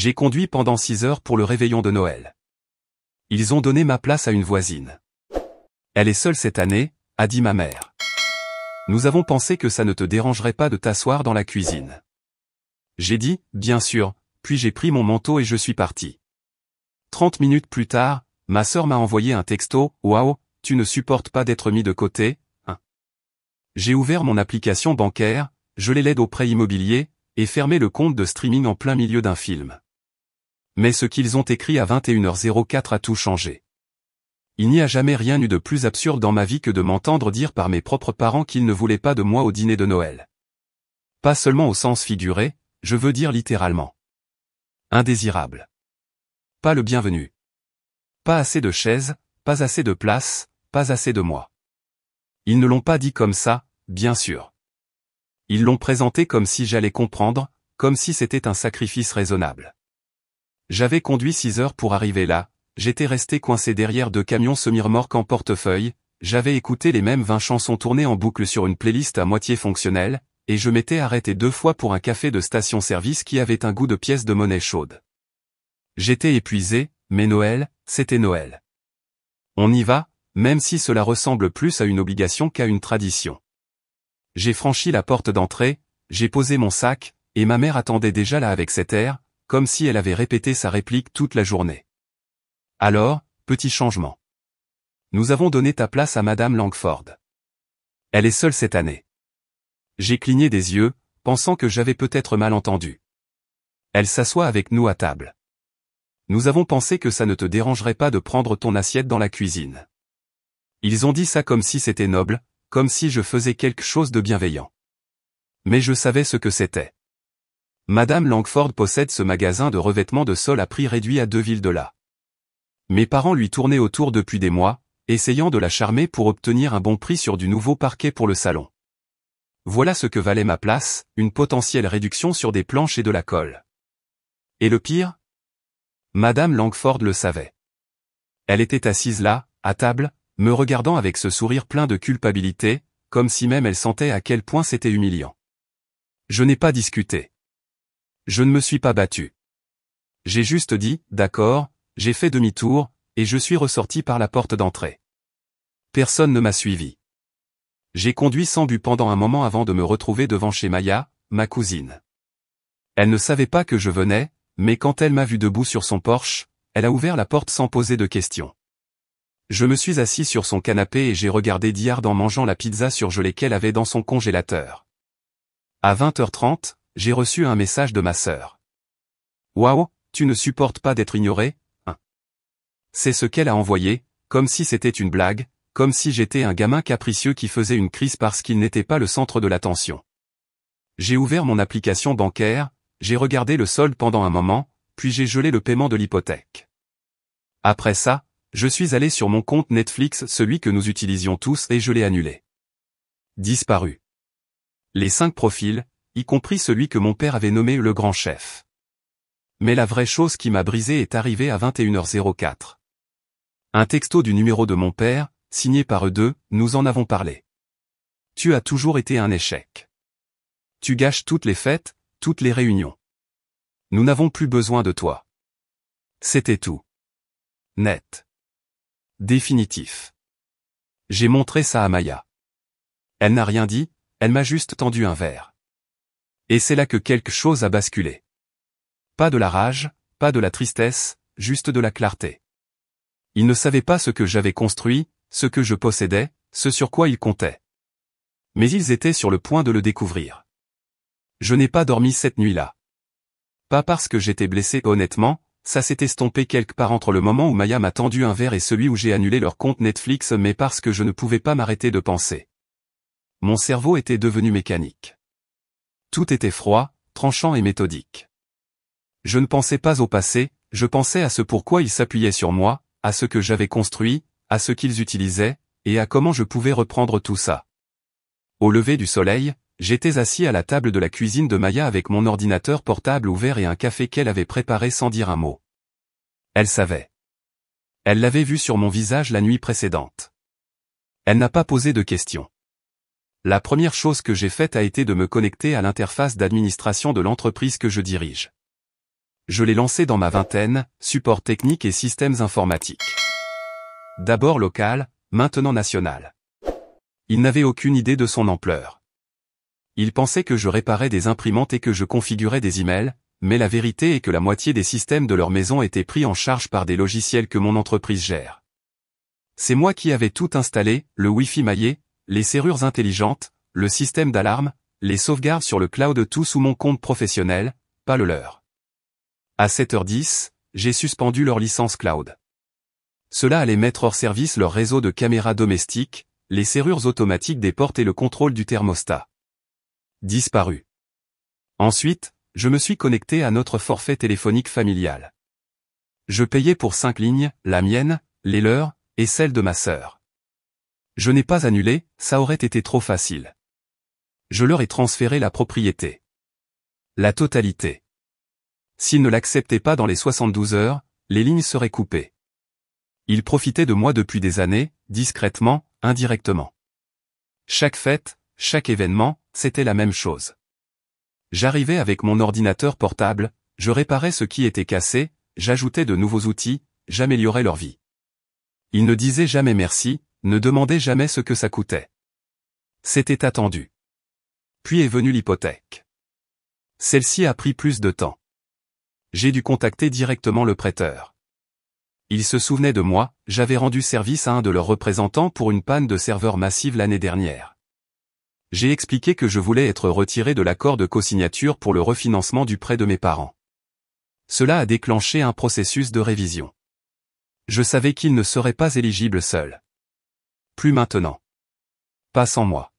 J'ai conduit pendant 6 heures pour le réveillon de Noël. Ils ont donné ma place à une voisine. Elle est seule cette année, a dit ma mère. Nous avons pensé que ça ne te dérangerait pas de t'asseoir dans la cuisine. J'ai dit, bien sûr, puis j'ai pris mon manteau et je suis parti. 30 minutes plus tard, ma sœur m'a envoyé un texto, « Waouh, tu ne supportes pas d'être mis de côté, hein ?» J'ai ouvert mon application bancaire, gelé l'aide au prêt immobilier, et fermé le compte de streaming en plein milieu d'un film. Mais ce qu'ils ont écrit à 21h04 a tout changé. Il n'y a jamais rien eu de plus absurde dans ma vie que de m'entendre dire par mes propres parents qu'ils ne voulaient pas de moi au dîner de Noël. Pas seulement au sens figuré, je veux dire littéralement. Indésirable. Pas le bienvenu. Pas assez de chaises, pas assez de place, pas assez de moi. Ils ne l'ont pas dit comme ça, bien sûr. Ils l'ont présenté comme si j'allais comprendre, comme si c'était un sacrifice raisonnable. J'avais conduit 6 heures pour arriver là, j'étais resté coincé derrière 2 camions semi-remorques en portefeuille, j'avais écouté les mêmes 20 chansons tournées en boucle sur une playlist à moitié fonctionnelle, et je m'étais arrêté 2 fois pour un café de station-service qui avait un goût de pièce de monnaie chaude. J'étais épuisé, mais Noël, c'était Noël. On y va, même si cela ressemble plus à une obligation qu'à une tradition. J'ai franchi la porte d'entrée, j'ai posé mon sac, et ma mère attendait déjà là avec cet air, comme si elle avait répété sa réplique toute la journée. Alors, petit changement. Nous avons donné ta place à Madame Langford. Elle est seule cette année. J'ai cligné des yeux, pensant que j'avais peut-être mal entendu. Elle s'assoit avec nous à table. Nous avons pensé que ça ne te dérangerait pas de prendre ton assiette dans la cuisine. Ils ont dit ça comme si c'était noble, comme si je faisais quelque chose de bienveillant. Mais je savais ce que c'était. Madame Langford possède ce magasin de revêtements de sol à prix réduit à 2 villes de là. Mes parents lui tournaient autour depuis des mois, essayant de la charmer pour obtenir un bon prix sur du nouveau parquet pour le salon. Voilà ce que valait ma place, une potentielle réduction sur des planches et de la colle. Et le pire ? Madame Langford le savait. Elle était assise là, à table, me regardant avec ce sourire plein de culpabilité, comme si même elle sentait à quel point c'était humiliant. Je n'ai pas discuté. Je ne me suis pas battu. J'ai juste dit, d'accord, j'ai fait demi-tour, et je suis ressorti par la porte d'entrée. Personne ne m'a suivi. J'ai conduit sans but pendant un moment avant de me retrouver devant chez Maya, ma cousine. Elle ne savait pas que je venais, mais quand elle m'a vu debout sur son porche, elle a ouvert la porte sans poser de questions. Je me suis assis sur son canapé et j'ai regardé Diard en mangeant la pizza surgelée qu'elle avait dans son congélateur. À 20h30, j'ai reçu un message de ma sœur. « Waouh, tu ne supportes pas d'être ignoré, hein ?» C'est ce qu'elle a envoyé, comme si c'était une blague, comme si j'étais un gamin capricieux qui faisait une crise parce qu'il n'était pas le centre de l'attention. J'ai ouvert mon application bancaire, j'ai regardé le solde pendant un moment, puis j'ai gelé le paiement de l'hypothèque. Après ça, je suis allé sur mon compte Netflix, celui que nous utilisions tous, et je l'ai annulé. Disparu. Les 5 profils, y compris celui que mon père avait nommé le grand chef. Mais la vraie chose qui m'a brisé est arrivée à 21h04. Un texto du numéro de mon père, signé par eux deux, nous en avons parlé. Tu as toujours été un échec. Tu gâches toutes les fêtes, toutes les réunions. Nous n'avons plus besoin de toi. C'était tout. Net. Définitif. J'ai montré ça à Maya. Elle n'a rien dit, elle m'a juste tendu un verre. Et c'est là que quelque chose a basculé. Pas de la rage, pas de la tristesse, juste de la clarté. Ils ne savaient pas ce que j'avais construit, ce que je possédais, ce sur quoi ils comptaient. Mais ils étaient sur le point de le découvrir. Je n'ai pas dormi cette nuit-là. Pas parce que j'étais blessé, honnêtement, ça s'est estompé quelque part entre le moment où Maya m'a tendu un verre et celui où j'ai annulé leur compte Netflix, mais parce que je ne pouvais pas m'arrêter de penser. Mon cerveau était devenu mécanique. Tout était froid, tranchant et méthodique. Je ne pensais pas au passé, je pensais à ce pourquoi ils s'appuyaient sur moi, à ce que j'avais construit, à ce qu'ils utilisaient, et à comment je pouvais reprendre tout ça. Au lever du soleil, j'étais assis à la table de la cuisine de Maya avec mon ordinateur portable ouvert et un café qu'elle avait préparé sans dire un mot. Elle savait. Elle l'avait vu sur mon visage la nuit précédente. Elle n'a pas posé de questions. La première chose que j'ai faite a été de me connecter à l'interface d'administration de l'entreprise que je dirige. Je l'ai lancé dans ma vingtaine, support technique et systèmes informatiques. D'abord local, maintenant national. Il n'avait aucune idée de son ampleur. Il pensait que je réparais des imprimantes et que je configurais des emails, mais la vérité est que la moitié des systèmes de leur maison étaient pris en charge par des logiciels que mon entreprise gère. C'est moi qui avais tout installé, le Wi-Fi maillé, les serrures intelligentes, le système d'alarme, les sauvegardes sur le cloud, tout sous mon compte professionnel, pas le leur. À 7h10, j'ai suspendu leur licence cloud. Cela allait mettre hors service leur réseau de caméras domestiques, les serrures automatiques des portes et le contrôle du thermostat. Disparu. Ensuite, je me suis connecté à notre forfait téléphonique familial. Je payais pour 5 lignes, la mienne, les leurs, et celle de ma sœur. Je n'ai pas annulé, ça aurait été trop facile. Je leur ai transféré la propriété. La totalité. S'ils ne l'acceptaient pas dans les 72 heures, les lignes seraient coupées. Ils profitaient de moi depuis des années, discrètement, indirectement. Chaque fête, chaque événement, c'était la même chose. J'arrivais avec mon ordinateur portable, je réparais ce qui était cassé, j'ajoutais de nouveaux outils, j'améliorais leur vie. Ils ne disaient jamais merci, ne demandaient jamais ce que ça coûtait. C'était attendu. Puis est venue l'hypothèque. Celle-ci a pris plus de temps. J'ai dû contacter directement le prêteur. Il se souvenait de moi, j'avais rendu service à un de leurs représentants pour une panne de serveur massive l'année dernière. J'ai expliqué que je voulais être retiré de l'accord de cosignature pour le refinancement du prêt de mes parents. Cela a déclenché un processus de révision. Je savais qu'il ne serait pas éligible seul. Plus maintenant. Pas sans moi.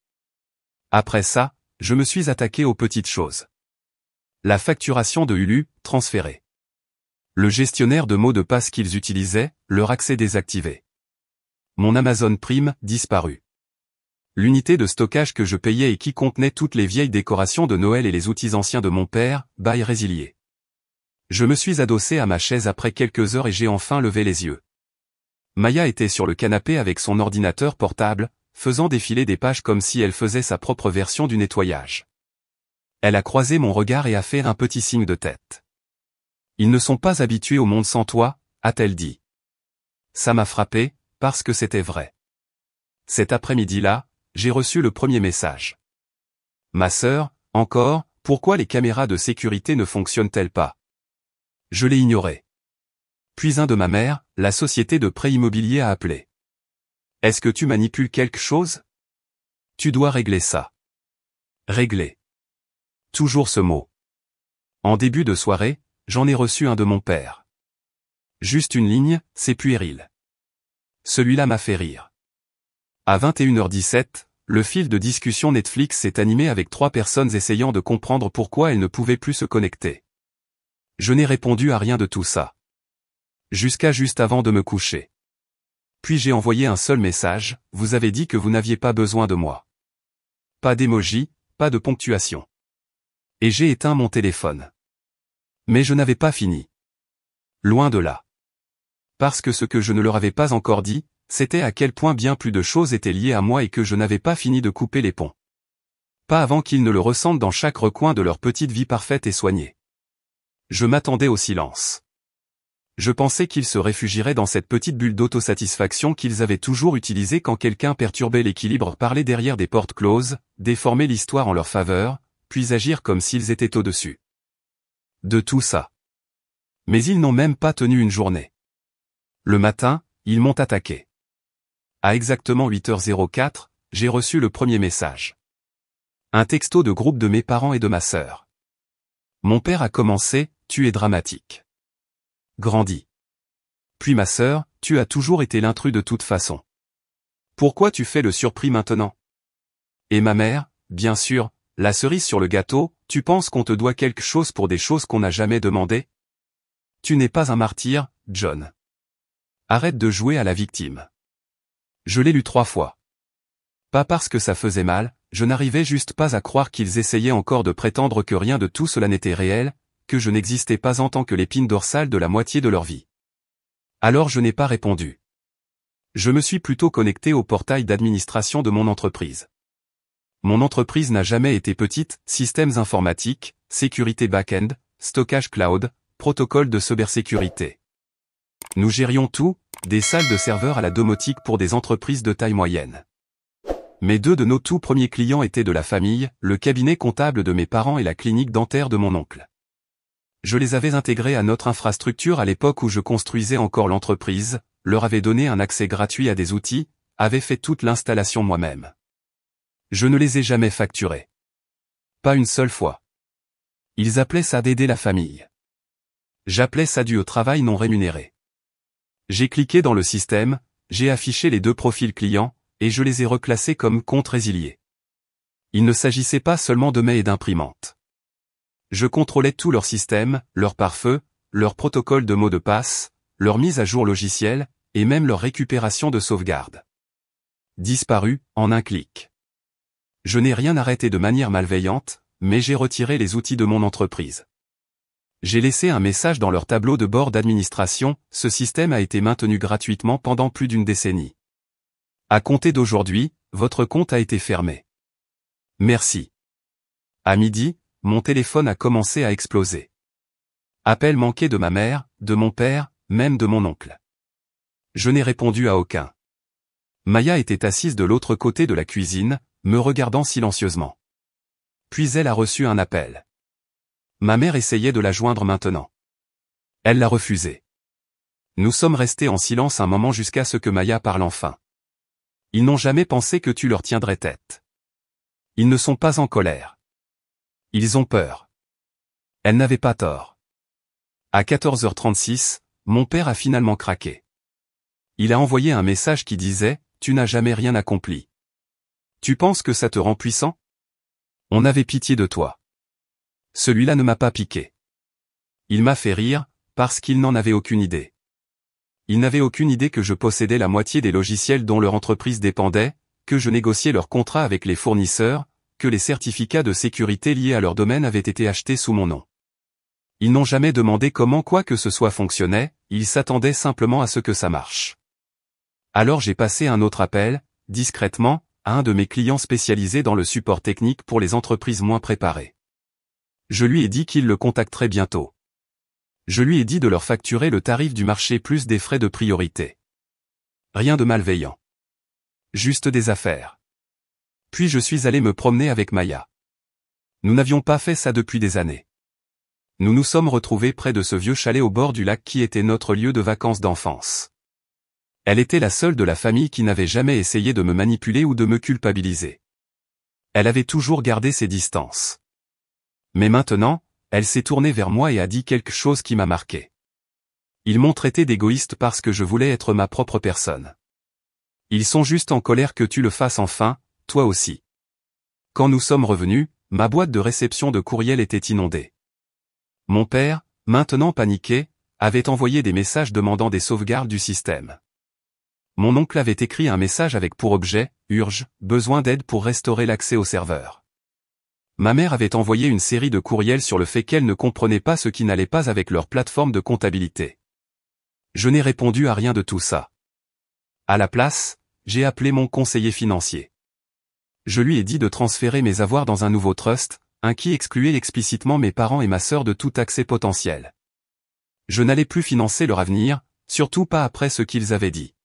Après ça, je me suis attaqué aux petites choses. La facturation de Hulu, transférée. Le gestionnaire de mots de passe qu'ils utilisaient, leur accès désactivé. Mon Amazon Prime, disparu. L'unité de stockage que je payais et qui contenait toutes les vieilles décorations de Noël et les outils anciens de mon père, bail résilié. Je me suis adossé à ma chaise après quelques heures et j'ai enfin levé les yeux. Maya était sur le canapé avec son ordinateur portable, faisant défiler des pages comme si elle faisait sa propre version du nettoyage. Elle a croisé mon regard et a fait un petit signe de tête. Ils ne sont pas habitués au monde sans toi, a-t-elle dit. Ça m'a frappé, parce que c'était vrai. Cet après-midi-là, j'ai reçu le premier message. Ma sœur, encore, pourquoi les caméras de sécurité ne fonctionnent-elles pas? Je l'ai ignoré. Puis un de ma mère, la société de prêt immobilier a appelé. Est-ce que tu manipules quelque chose? Tu dois régler ça. Régler. Toujours ce mot. En début de soirée, j'en ai reçu un de mon père. Juste une ligne, c'est puéril. Celui-là m'a fait rire. À 21h17, le fil de discussion Netflix s'est animé avec 3 personnes essayant de comprendre pourquoi elles ne pouvaient plus se connecter. Je n'ai répondu à rien de tout ça. Jusqu'à juste avant de me coucher. Puis j'ai envoyé un seul message, vous avez dit que vous n'aviez pas besoin de moi. Pas d'émoji, pas de ponctuation. Et j'ai éteint mon téléphone. Mais je n'avais pas fini. Loin de là. Parce que ce que je ne leur avais pas encore dit, c'était à quel point bien plus de choses étaient liées à moi et que je n'avais pas fini de couper les ponts. Pas avant qu'ils ne le ressentent dans chaque recoin de leur petite vie parfaite et soignée. Je m'attendais au silence. Je pensais qu'ils se réfugieraient dans cette petite bulle d'autosatisfaction qu'ils avaient toujours utilisée quand quelqu'un perturbait l'équilibre, parlait derrière des portes closes, déformait l'histoire en leur faveur, puis agir comme s'ils étaient au-dessus de tout ça. Mais ils n'ont même pas tenu une journée. Le matin, ils m'ont attaqué. À exactement 8h04, j'ai reçu le premier message. Un texto de groupe de mes parents et de ma sœur. Mon père a commencé, tu es dramatique. Grandis. Puis ma sœur, tu as toujours été l'intrus de toute façon. Pourquoi tu fais le surpris maintenant? Et ma mère, bien sûr, la cerise sur le gâteau, tu penses qu'on te doit quelque chose pour des choses qu'on n'a jamais demandées? Tu n'es pas un martyr, John. Arrête de jouer à la victime. Je l'ai lu 3 fois. Pas parce que ça faisait mal, je n'arrivais juste pas à croire qu'ils essayaient encore de prétendre que rien de tout cela n'était réel, que je n'existais pas en tant que l'épine dorsale de la moitié de leur vie. Alors je n'ai pas répondu. Je me suis plutôt connecté au portail d'administration de mon entreprise. Mon entreprise n'a jamais été petite, systèmes informatiques, sécurité back-end, stockage cloud, protocole de cybersécurité. Nous gérions tout, des salles de serveurs à la domotique pour des entreprises de taille moyenne. Mais deux de nos tout premiers clients étaient de la famille, le cabinet comptable de mes parents et la clinique dentaire de mon oncle. Je les avais intégrés à notre infrastructure à l'époque où je construisais encore l'entreprise, leur avais donné un accès gratuit à des outils, avais fait toute l'installation moi-même. Je ne les ai jamais facturés. Pas une seule fois. Ils appelaient ça d'aider la famille. J'appelais ça du travail non rémunéré. J'ai cliqué dans le système, j'ai affiché les deux profils clients, et je les ai reclassés comme comptes résiliés. Il ne s'agissait pas seulement de mails et d'imprimantes. Je contrôlais tout leur système, leur pare-feu, leur protocole de mots de passe, leur mise à jour logicielle, et même leur récupération de sauvegarde. Disparu, en un clic. Je n'ai rien arrêté de manière malveillante, mais j'ai retiré les outils de mon entreprise. J'ai laissé un message dans leur tableau de bord d'administration, ce système a été maintenu gratuitement pendant plus d'une décennie. À compter d'aujourd'hui, votre compte a été fermé. Merci. À midi, mon téléphone a commencé à exploser. Appels manqués de ma mère, de mon père, même de mon oncle. Je n'ai répondu à aucun. Maya était assise de l'autre côté de la cuisine, me regardant silencieusement. Puis elle a reçu un appel. Ma mère essayait de la joindre maintenant. Elle l'a refusé. Nous sommes restés en silence un moment jusqu'à ce que Maya parle enfin. Ils n'ont jamais pensé que tu leur tiendrais tête. Ils ne sont pas en colère. Ils ont peur. Elle n'avait pas tort. À 14h36, mon père a finalement craqué. Il a envoyé un message qui disait « Tu n'as jamais rien accompli. Tu penses que ça te rend puissant ? On avait pitié de toi. » Celui-là ne m'a pas piqué. Il m'a fait rire, parce qu'il n'en avait aucune idée. Il n'avait aucune idée que je possédais la moitié des logiciels dont leur entreprise dépendait, que je négociais leurs contrats avec les fournisseurs, que les certificats de sécurité liés à leur domaine avaient été achetés sous mon nom. Ils n'ont jamais demandé comment quoi que ce soit fonctionnait, ils s'attendaient simplement à ce que ça marche. Alors j'ai passé un autre appel, discrètement, à un de mes clients spécialisés dans le support technique pour les entreprises moins préparées. Je lui ai dit qu'il le contacterait bientôt. Je lui ai dit de leur facturer le tarif du marché plus des frais de priorité. Rien de malveillant. Juste des affaires. Puis je suis allé me promener avec Maya. Nous n'avions pas fait ça depuis des années. Nous nous sommes retrouvés près de ce vieux chalet au bord du lac qui était notre lieu de vacances d'enfance. Elle était la seule de la famille qui n'avait jamais essayé de me manipuler ou de me culpabiliser. Elle avait toujours gardé ses distances. Mais maintenant, elle s'est tournée vers moi et a dit quelque chose qui m'a marqué. Ils m'ont traité d'égoïste parce que je voulais être ma propre personne. Ils sont juste en colère que tu le fasses enfin, toi aussi. Quand nous sommes revenus, ma boîte de réception de courriel était inondée. Mon père, maintenant paniqué, avait envoyé des messages demandant des sauvegardes du système. Mon oncle avait écrit un message avec pour objet « Urge, besoin d'aide pour restaurer l'accès au serveur ». Ma mère avait envoyé une série de courriels sur le fait qu'elle ne comprenait pas ce qui n'allait pas avec leur plateforme de comptabilité. Je n'ai répondu à rien de tout ça. À la place, j'ai appelé mon conseiller financier. Je lui ai dit de transférer mes avoirs dans un nouveau trust, un qui excluait explicitement mes parents et ma sœur de tout accès potentiel. Je n'allais plus financer leur avenir, surtout pas après ce qu'ils avaient dit.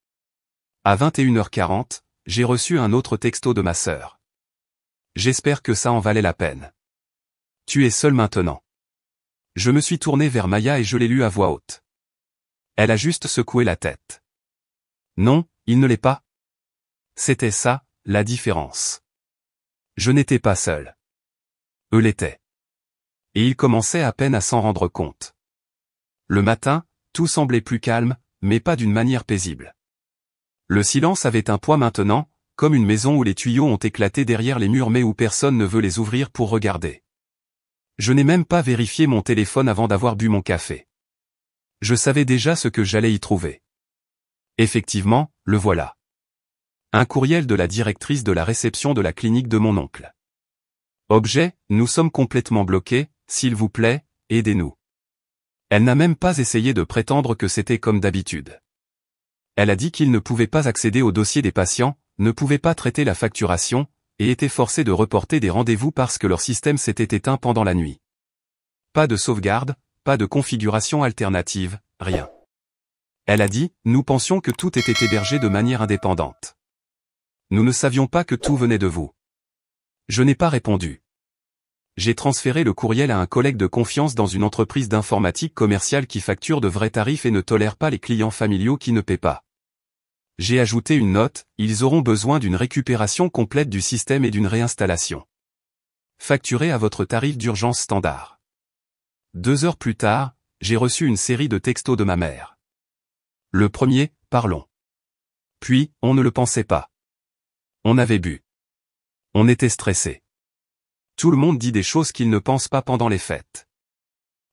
À 21h40, j'ai reçu un autre texto de ma sœur. J'espère que ça en valait la peine. Tu es seul maintenant. Je me suis tourné vers Maya et je l'ai lu à voix haute. Elle a juste secoué la tête. Non, il ne l'est pas. C'était ça, la différence. Je n'étais pas seul. Eux l'étaient. Et ils commençaient à peine à s'en rendre compte. Le matin, tout semblait plus calme, mais pas d'une manière paisible. Le silence avait un poids maintenant, comme une maison où les tuyaux ont éclaté derrière les murs mais où personne ne veut les ouvrir pour regarder. Je n'ai même pas vérifié mon téléphone avant d'avoir bu mon café. Je savais déjà ce que j'allais y trouver. Effectivement, le voilà. Un courriel de la directrice de la réception de la clinique de mon oncle. Objet, nous sommes complètement bloqués, s'il vous plaît, aidez-nous. Elle n'a même pas essayé de prétendre que c'était comme d'habitude. Elle a dit qu'il ne pouvait pas accéder au dossier des patients, ne pouvait pas traiter la facturation, et était forcé de reporter des rendez-vous parce que leur système s'était éteint pendant la nuit. Pas de sauvegarde, pas de configuration alternative, rien. Elle a dit, nous pensions que tout était hébergé de manière indépendante. Nous ne savions pas que tout venait de vous. Je n'ai pas répondu. J'ai transféré le courriel à un collègue de confiance dans une entreprise d'informatique commerciale qui facture de vrais tarifs et ne tolère pas les clients familiaux qui ne paient pas. J'ai ajouté une note, ils auront besoin d'une récupération complète du système et d'une réinstallation. Facturé à votre tarif d'urgence standard. 2 heures plus tard, j'ai reçu une série de textos de ma mère. Le premier, parlons. Puis, on ne le pensait pas. On avait bu. On était stressé. Tout le monde dit des choses qu'il ne pense pas pendant les fêtes.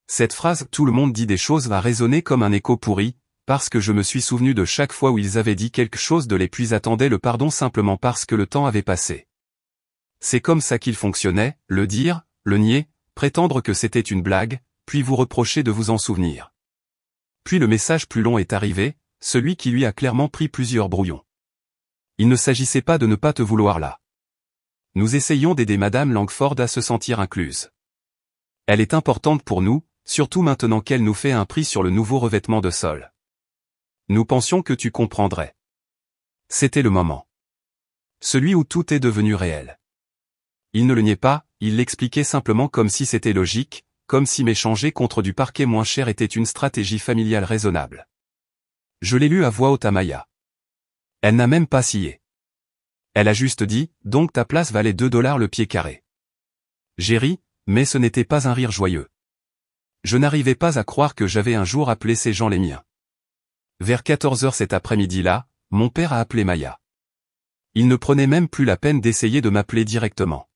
Cette phrase « tout le monde dit des choses » va résonner comme un écho pourri, parce que je me suis souvenu de chaque fois où ils avaient dit quelque chose de les puis attendaient le pardon simplement parce que le temps avait passé. C'est comme ça qu'il fonctionnait, le dire, le nier, prétendre que c'était une blague, puis vous reprocher de vous en souvenir. Puis le message plus long est arrivé, celui qui lui a clairement pris plusieurs brouillons. Il ne s'agissait pas de ne pas te vouloir là. Nous essayons d'aider Madame Langford à se sentir incluse. Elle est importante pour nous, surtout maintenant qu'elle nous fait un prix sur le nouveau revêtement de sol. Nous pensions que tu comprendrais. C'était le moment. Celui où tout est devenu réel. Il ne le niait pas, il l'expliquait simplement comme si c'était logique, comme si m'échanger contre du parquet moins cher était une stratégie familiale raisonnable. Je l'ai lu à voix haute à Maya. Elle n'a même pas scié. Elle a juste dit, donc ta place valait 2 $ le pied carré. J'ai ri, mais ce n'était pas un rire joyeux. Je n'arrivais pas à croire que j'avais un jour appelé ces gens les miens. Vers 14 heures cet après-midi-là, mon père a appelé Maya. Il ne prenait même plus la peine d'essayer de m'appeler directement.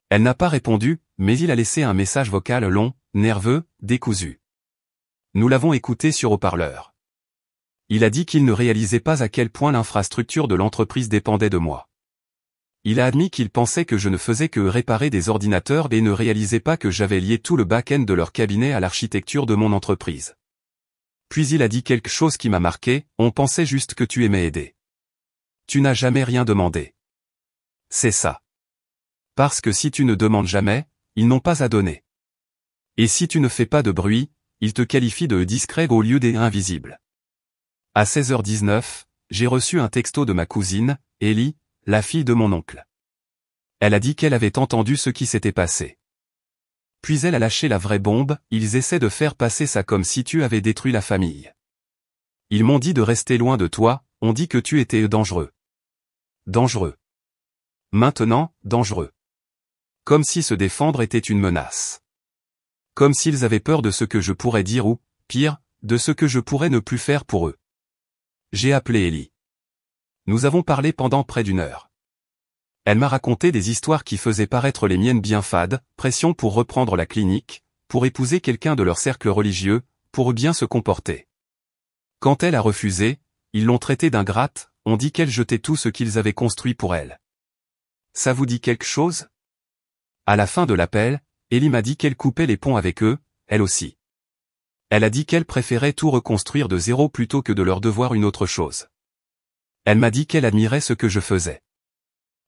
Elle n'a pas répondu, mais il a laissé un message vocal long, nerveux, décousu. Nous l'avons écouté sur haut-parleur. Il a dit qu'il ne réalisait pas à quel point l'infrastructure de l'entreprise dépendait de moi. Il a admis qu'il pensait que je ne faisais que réparer des ordinateurs et ne réalisait pas que j'avais lié tout le back-end de leur cabinet à l'architecture de mon entreprise. Puis il a dit quelque chose qui m'a marqué, on pensait juste que tu aimais aider. Tu n'as jamais rien demandé. C'est ça. Parce que si tu ne demandes jamais, ils n'ont pas à donner. Et si tu ne fais pas de bruit, ils te qualifient de discret au lieu des invisibles. À 16h19, j'ai reçu un texto de ma cousine, Ellie, la fille de mon oncle. Elle a dit qu'elle avait entendu ce qui s'était passé. Puis elle a lâché la vraie bombe, ils essaient de faire passer ça comme si tu avais détruit la famille. Ils m'ont dit de rester loin de toi, on dit que tu étais dangereux. Dangereux. Maintenant, dangereux. Comme si se défendre était une menace. Comme s'ils avaient peur de ce que je pourrais dire ou, pire, de ce que je pourrais ne plus faire pour eux. J'ai appelé Ellie. Nous avons parlé pendant près d'1 heure. Elle m'a raconté des histoires qui faisaient paraître les miennes bien fades, pression pour reprendre la clinique, pour épouser quelqu'un de leur cercle religieux, pour bien se comporter. Quand elle a refusé, ils l'ont traitée d'ingrate, on dit qu'elle jetait tout ce qu'ils avaient construit pour elle. Ça vous dit quelque chose? À la fin de l'appel, Ellie m'a dit qu'elle coupait les ponts avec eux, elle aussi. Elle a dit qu'elle préférait tout reconstruire de zéro plutôt que de leur devoir une autre chose. Elle m'a dit qu'elle admirait ce que je faisais.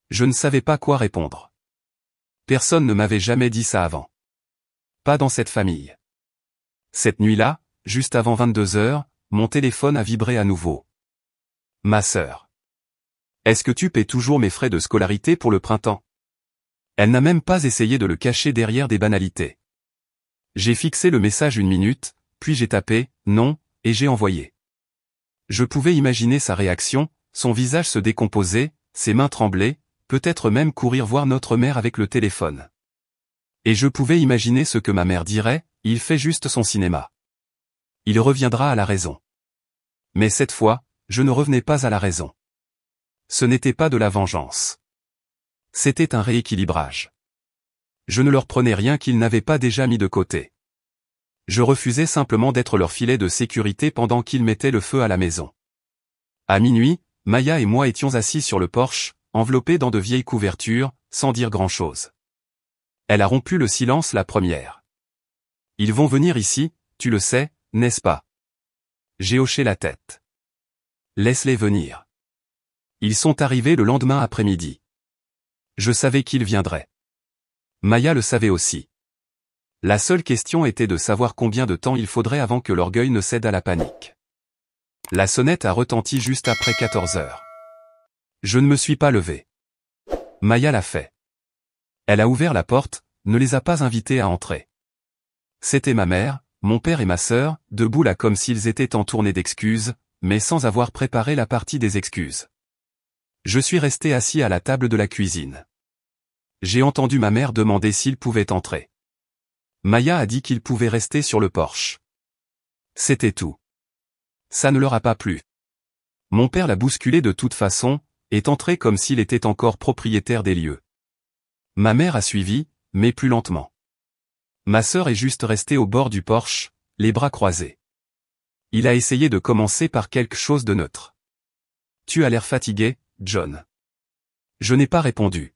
Je ne savais pas quoi répondre. Personne ne m'avait jamais dit ça avant. Pas dans cette famille. Cette nuit-là, juste avant 22 heures, mon téléphone a vibré à nouveau. Ma sœur. Est-ce que tu paies toujours mes frais de scolarité pour le printemps? Elle n'a même pas essayé de le cacher derrière des banalités. J'ai fixé le message 1 minute, puis j'ai tapé « non » et j'ai envoyé. Je pouvais imaginer sa réaction, son visage se décomposer, ses mains trembler, peut-être même courir voir notre mère avec le téléphone. Et je pouvais imaginer ce que ma mère dirait, il fait juste son cinéma. Il reviendra à la raison. Mais cette fois, je ne revenais pas à la raison. Ce n'était pas de la vengeance. C'était un rééquilibrage. Je ne leur prenais rien qu'ils n'avaient pas déjà mis de côté. Je refusais simplement d'être leur filet de sécurité pendant qu'ils mettaient le feu à la maison. À minuit, Maya et moi étions assis sur le porche, enveloppés dans de vieilles couvertures, sans dire grand-chose. Elle a rompu le silence la première. Ils vont venir ici, tu le sais, n'est-ce pas? J'ai hoché la tête. Laisse-les venir. Ils sont arrivés le lendemain après-midi. Je savais qu'ils viendraient. Maya le savait aussi. La seule question était de savoir combien de temps il faudrait avant que l'orgueil ne cède à la panique. La sonnette a retenti juste après 14 heures. Je ne me suis pas levé. Maya l'a fait. Elle a ouvert la porte, ne les a pas invités à entrer. C'était ma mère, mon père et ma sœur, debout là comme s'ils étaient en tournée d'excuses, mais sans avoir préparé la partie des excuses. Je suis resté assis à la table de la cuisine. J'ai entendu ma mère demander s'ils pouvaient entrer. Maya a dit qu'ils pouvaient rester sur le porche. C'était tout. Ça ne leur a pas plu. Mon père l'a bousculé de toute façon, est entré comme s'il était encore propriétaire des lieux. Ma mère a suivi, mais plus lentement. Ma sœur est juste restée au bord du porche, les bras croisés. Il a essayé de commencer par quelque chose de neutre. Tu as l'air fatigué, John. Je n'ai pas répondu.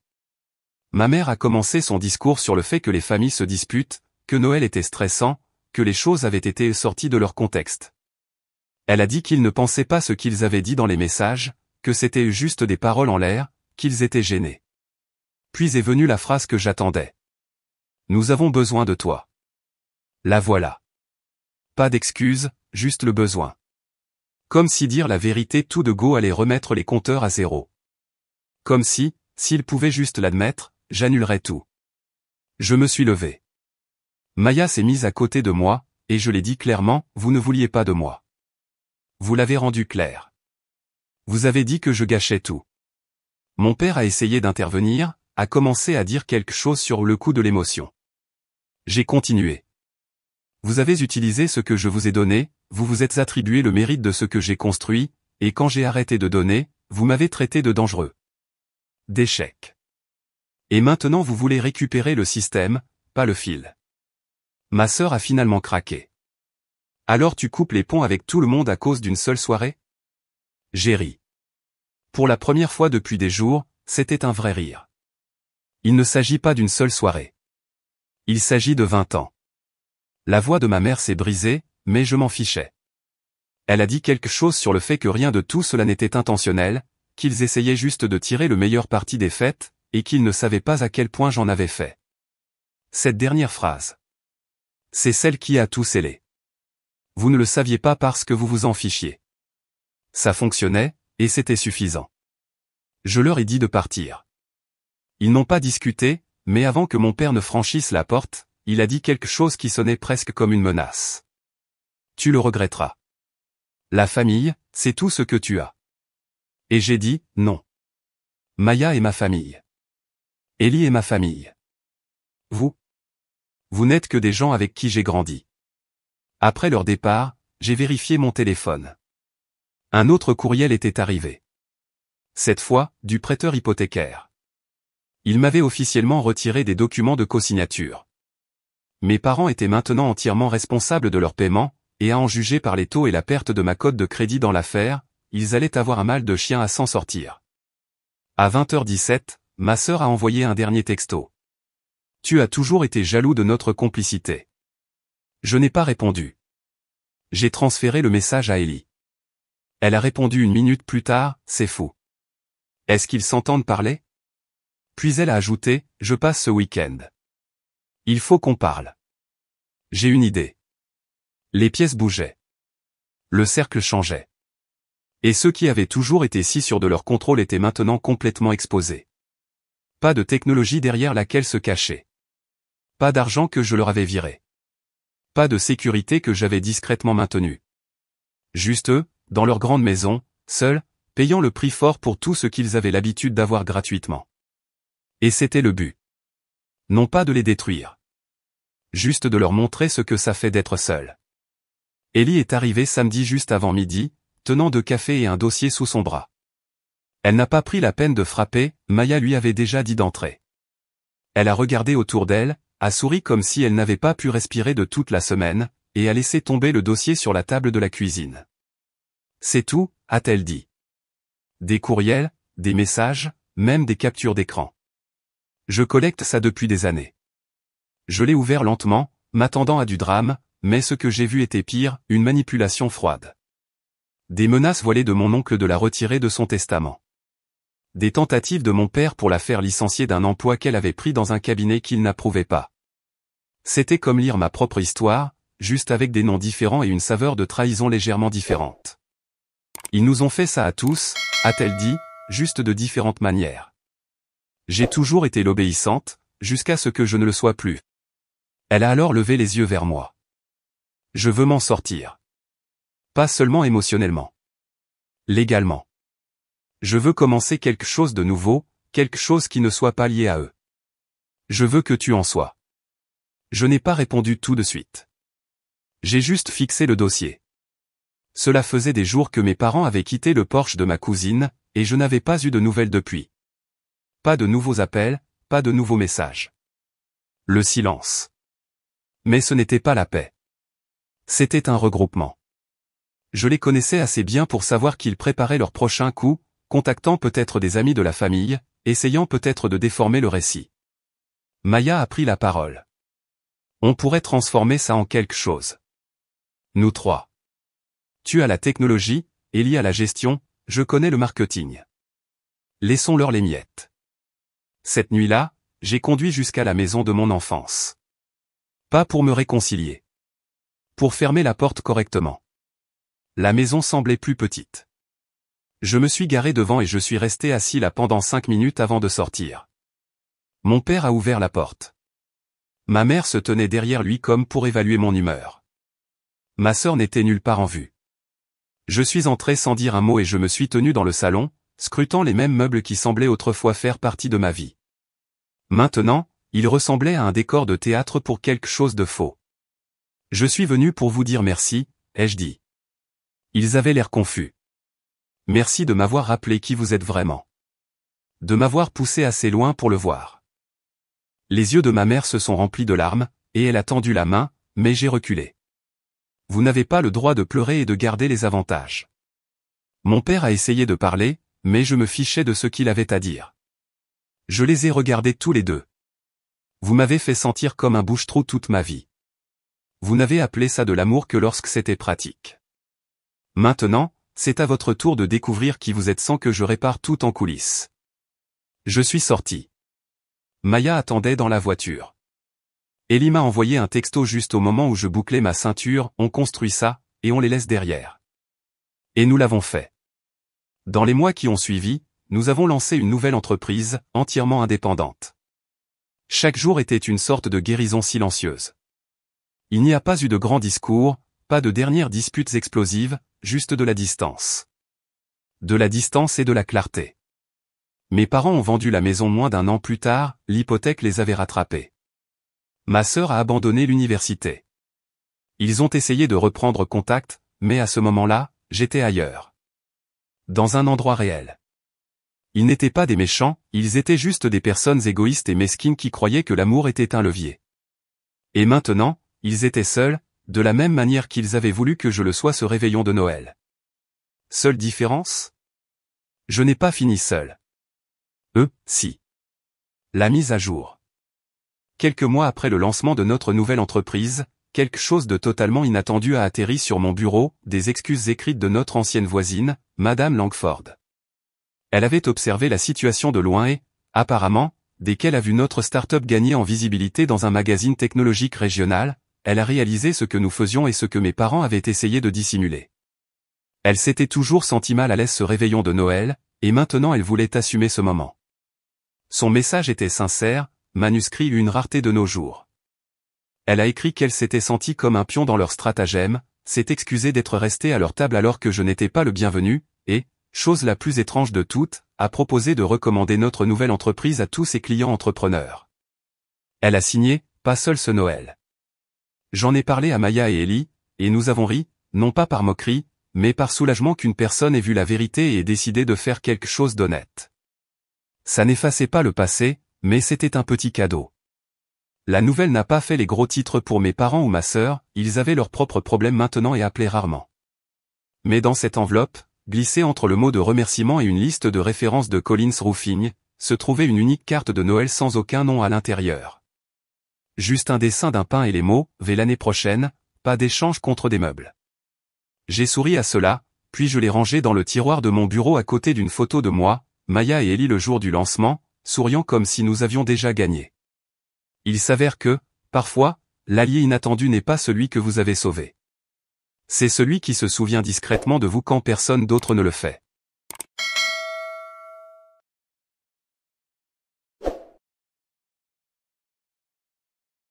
Ma mère a commencé son discours sur le fait que les familles se disputent, que Noël était stressant, que les choses avaient été sorties de leur contexte. Elle a dit qu'ils ne pensaient pas ce qu'ils avaient dit dans les messages, que c'était juste des paroles en l'air, qu'ils étaient gênés. Puis est venue la phrase que j'attendais. Nous avons besoin de toi. La voilà. Pas d'excuses, juste le besoin. Comme si dire la vérité tout de go allait remettre les compteurs à zéro. Comme si, s'ils pouvaient juste l'admettre, j'annulerais tout. Je me suis levé. Maya s'est mise à côté de moi, et je l'ai dit clairement, vous ne vouliez pas de moi. Vous l'avez rendu clair. Vous avez dit que je gâchais tout. Mon père a essayé d'intervenir, a commencé à dire quelque chose sur le coup de l'émotion. J'ai continué. Vous avez utilisé ce que je vous ai donné, vous vous êtes attribué le mérite de ce que j'ai construit, et quand j'ai arrêté de donner, vous m'avez traité de dangereux. D'échec. Et maintenant vous voulez récupérer le système, pas le fil. Ma sœur a finalement craqué. Alors tu coupes les ponts avec tout le monde à cause d'une seule soirée? J'ai ri. Pour la première fois depuis des jours, c'était un vrai rire. Il ne s'agit pas d'une seule soirée. Il s'agit de 20 ans. La voix de ma mère s'est brisée, mais je m'en fichais. Elle a dit quelque chose sur le fait que rien de tout cela n'était intentionnel, qu'ils essayaient juste de tirer le meilleur parti des fêtes, et qu'ils ne savaient pas à quel point j'en avais fait. Cette dernière phrase. C'est celle qui a tout scellé. Vous ne le saviez pas parce que vous vous en fichiez. Ça fonctionnait, et c'était suffisant. Je leur ai dit de partir. Ils n'ont pas discuté, mais avant que mon père ne franchisse la porte, il a dit quelque chose qui sonnait presque comme une menace. Tu le regretteras. La famille, c'est tout ce que tu as. Et j'ai dit, non. Maya est ma famille. Ellie est ma famille. Vous n'êtes que des gens avec qui j'ai grandi. Après leur départ, j'ai vérifié mon téléphone. Un autre courriel était arrivé. Cette fois, du prêteur hypothécaire. Il m'avait officiellement retiré des documents de cosignature. Mes parents étaient maintenant entièrement responsables de leur paiement, et à en juger par les taux et la perte de ma cote de crédit dans l'affaire, ils allaient avoir un mal de chien à s'en sortir. À 20h17, ma sœur a envoyé un dernier texto. Tu as toujours été jaloux de notre complicité. Je n'ai pas répondu. J'ai transféré le message à Ellie. Elle a répondu une minute plus tard, c'est fou. Est-ce qu'ils s'entendent parler? Puis elle a ajouté, je passe ce week-end. Il faut qu'on parle. J'ai une idée. Les pièces bougeaient. Le cercle changeait. Et ceux qui avaient toujours été si sûrs de leur contrôle étaient maintenant complètement exposés. Pas de technologie derrière laquelle se cacher. Pas d'argent que je leur avais viré. Pas de sécurité que j'avais discrètement maintenue. Juste eux, dans leur grande maison, seuls, payant le prix fort pour tout ce qu'ils avaient l'habitude d'avoir gratuitement. Et c'était le but. Non pas de les détruire. Juste de leur montrer ce que ça fait d'être seul. Ellie est arrivée samedi juste avant midi, tenant 2 cafés et un dossier sous son bras. Elle n'a pas pris la peine de frapper, Maya lui avait déjà dit d'entrer. Elle a regardé autour d'elle, a souri comme si elle n'avait pas pu respirer de toute la semaine, et a laissé tomber le dossier sur la table de la cuisine. C'est tout, a-t-elle dit. Des courriels, des messages, même des captures d'écran. Je collecte ça depuis des années. Je l'ai ouvert lentement, m'attendant à du drame, mais ce que j'ai vu était pire, une manipulation froide. Des menaces voilées de mon oncle de la retirer de son testament. Des tentatives de mon père pour la faire licencier d'un emploi qu'elle avait pris dans un cabinet qu'il n'approuvait pas. C'était comme lire ma propre histoire, juste avec des noms différents et une saveur de trahison légèrement différente. Ils nous ont fait ça à tous, a-t-elle dit, juste de différentes manières. J'ai toujours été l'obéissante, jusqu'à ce que je ne le sois plus. Elle a alors levé les yeux vers moi. Je veux m'en sortir. Pas seulement émotionnellement. Légalement. Je veux commencer quelque chose de nouveau, quelque chose qui ne soit pas lié à eux. Je veux que tu en sois. Je n'ai pas répondu tout de suite. J'ai juste fixé le dossier. Cela faisait des jours que mes parents avaient quitté le Porsche de ma cousine, et je n'avais pas eu de nouvelles depuis. Pas de nouveaux appels, pas de nouveaux messages. Le silence. Mais ce n'était pas la paix. C'était un regroupement. Je les connaissais assez bien pour savoir qu'ils préparaient leur prochain coup, contactant peut-être des amis de la famille, essayant peut-être de déformer le récit. Maya a pris la parole. On pourrait transformer ça en quelque chose. Nous trois. Tu as la technologie, Ellie a la gestion, je connais le marketing. Laissons-leur les miettes. Cette nuit-là, j'ai conduit jusqu'à la maison de mon enfance. Pas pour me réconcilier. Pour fermer la porte correctement. La maison semblait plus petite. Je me suis garé devant et je suis resté assis là pendant 5 minutes avant de sortir. Mon père a ouvert la porte. Ma mère se tenait derrière lui comme pour évaluer mon humeur. Ma sœur n'était nulle part en vue. Je suis entré sans dire un mot et je me suis tenu dans le salon, scrutant les mêmes meubles qui semblaient autrefois faire partie de ma vie. Maintenant, ils ressemblaient à un décor de théâtre pour quelque chose de faux. Je suis venu pour vous dire merci, ai-je dit. Ils avaient l'air confus. Merci de m'avoir rappelé qui vous êtes vraiment. De m'avoir poussé assez loin pour le voir. Les yeux de ma mère se sont remplis de larmes, et elle a tendu la main, mais j'ai reculé. Vous n'avez pas le droit de pleurer et de garder les avantages. Mon père a essayé de parler, mais je me fichais de ce qu'il avait à dire. Je les ai regardés tous les deux. Vous m'avez fait sentir comme un bouche-trou toute ma vie. Vous n'avez appelé ça de l'amour que lorsque c'était pratique. Maintenant, c'est à votre tour de découvrir qui vous êtes sans que je répare tout en coulisses. Je suis sorti. Maya attendait dans la voiture. Ellie m'a envoyé un texto juste au moment où je bouclais ma ceinture, on construit ça, et on les laisse derrière. Et nous l'avons fait. Dans les mois qui ont suivi, nous avons lancé une nouvelle entreprise, entièrement indépendante. Chaque jour était une sorte de guérison silencieuse. Il n'y a pas eu de grands discours, pas de dernières disputes explosives, juste de la distance. De la distance et de la clarté. Mes parents ont vendu la maison moins d'1 an plus tard, l'hypothèque les avait rattrapés. Ma sœur a abandonné l'université. Ils ont essayé de reprendre contact, mais à ce moment-là, j'étais ailleurs. Dans un endroit réel. Ils n'étaient pas des méchants, ils étaient juste des personnes égoïstes et mesquines qui croyaient que l'amour était un levier. Et maintenant, ils étaient seuls, de la même manière qu'ils avaient voulu que je le sois ce réveillon de Noël. Seule différence ? Je n'ai pas fini seul. Eux, si. La mise à jour. Quelques mois après le lancement de notre nouvelle entreprise, quelque chose de totalement inattendu a atterri sur mon bureau, des excuses écrites de notre ancienne voisine, Madame Langford. Elle avait observé la situation de loin et, apparemment, dès qu'elle a vu notre start-up gagner en visibilité dans un magazine technologique régional, elle a réalisé ce que nous faisions et ce que mes parents avaient essayé de dissimuler. Elle s'était toujours sentie mal à l'aise ce réveillon de Noël, et maintenant elle voulait assumer ce moment. Son message était sincère, manuscrit une rareté de nos jours. Elle a écrit qu'elle s'était sentie comme un pion dans leur stratagème, s'est excusée d'être restée à leur table alors que je n'étais pas le bienvenu, et, chose la plus étrange de toutes, a proposé de recommander notre nouvelle entreprise à tous ses clients entrepreneurs. Elle a signé, pas seul ce Noël. J'en ai parlé à Maya et Ellie, et nous avons ri, non pas par moquerie, mais par soulagement qu'une personne ait vu la vérité et ait décidé de faire quelque chose d'honnête. Ça n'effaçait pas le passé, mais c'était un petit cadeau. La nouvelle n'a pas fait les gros titres pour mes parents ou ma sœur, ils avaient leurs propres problèmes maintenant et appelaient rarement. Mais dans cette enveloppe, glissée entre le mot de remerciement et une liste de références de Collins Roofing, se trouvait une unique carte de Noël sans aucun nom à l'intérieur. Juste un dessin d'un pain et les mots « V l'année prochaine », pas d'échange contre des meubles. J'ai souri à cela, puis je l'ai rangé dans le tiroir de mon bureau à côté d'une photo de moi, Maya et Ellie le jour du lancement, souriant comme si nous avions déjà gagné. Il s'avère que, parfois, L'allié inattendu n'est pas celui que vous avez sauvé. C'est celui qui se souvient discrètement de vous quand personne d'autre ne le fait.